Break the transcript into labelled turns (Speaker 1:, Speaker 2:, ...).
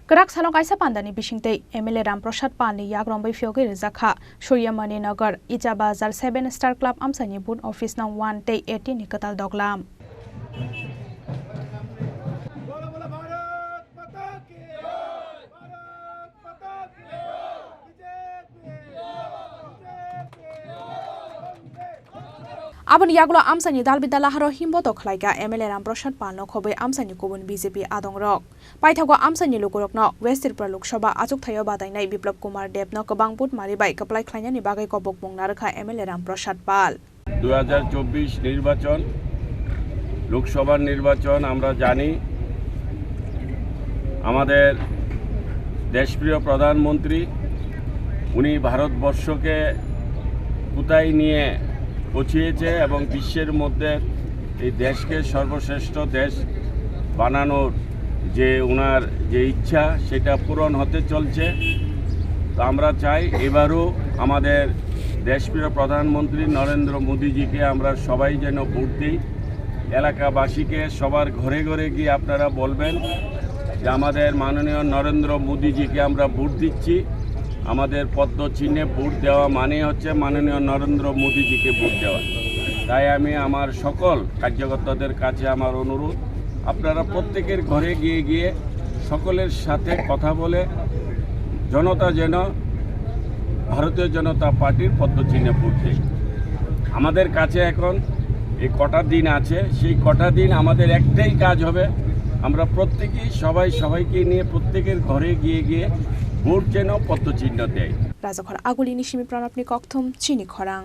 Speaker 1: Kerak salong kaisa pandani bisingtei MLA Ramprasad Pal ni yagrong bai fioge rizakha Suryamani Nagar Ija Bazar 7 Star Club amsani bun office nang 1 tei 18 ni katal doglam. Abon yagulo amsani dalbidala haro himboto khlaiga MLA Ramprasad Pal no khobai amsani kubun BJP adongrok paithago amsani lukurok no West Tripura Lok Sabha achuk thayo badainai Biplab Kumar Dev no kabang put maribai kaplai khlainani bagai kobok bungna rakha MLA Ramprasad Pal
Speaker 2: 2024 নির্বাচন লোকসভার নির্বাচন আমরা জানি আমাদের দেশপ্রিয় প্রধানমন্ত্রী উনি ভারতবর্ষকে কোথায় নিয়ে পৌঁছেছে এবং বিশ্বের মধ্যে এই দেশকে সর্বশ্রেষ্ঠ দেশ বানানোর যে ওনার যে ইচ্ছা সেটা পূরণ হতে চলছে তো আমরা চাই এবারও আমাদের দেশপ্রিয় প্রধানমন্ত্রী নরেন্দ্র মোদীজিকে আমরা সবাই যেন ভোট দিই এলাকাবাসীকে সবার ঘরে ঘরে গিয়ে আপনারা বলবেন যে আমাদের মাননীয় নরেন্দ্র মোদীজিকে আমরা ভোট দিচ্ছি আমাদের পদ্ম চিহ্নে ভোট দেওয়া মানে হচ্ছে মাননীয় নরেন্দ্র মোদীজিকে ভোট দেওয়া তাই আমি আমার সকল কার্যকর্তাদের কাছে আমার অনুরোধ আপনারা প্রত্যেকের ঘরে গিয়ে গিয়ে সকলের সাথে কথা বলে জনতা যেন ভারতীয় জনতা পার্টির পদ্ম চিহ্নে ভোট দেয় আমাদের কাছে এখন এই কটা দিন আছে সেই কটা দিন আমাদের একটাই কাজ হবে আমরা প্রত্যেকেই সবাইকে নিয়ে প্রত্যেকের ঘরে গিয়ে গিয়ে ভোট যেন পদ্ম চিহ্ন দেয়
Speaker 1: রাজাখর আগুলি নিশিমি প্রণবনি কক্থম চিনি খরাং।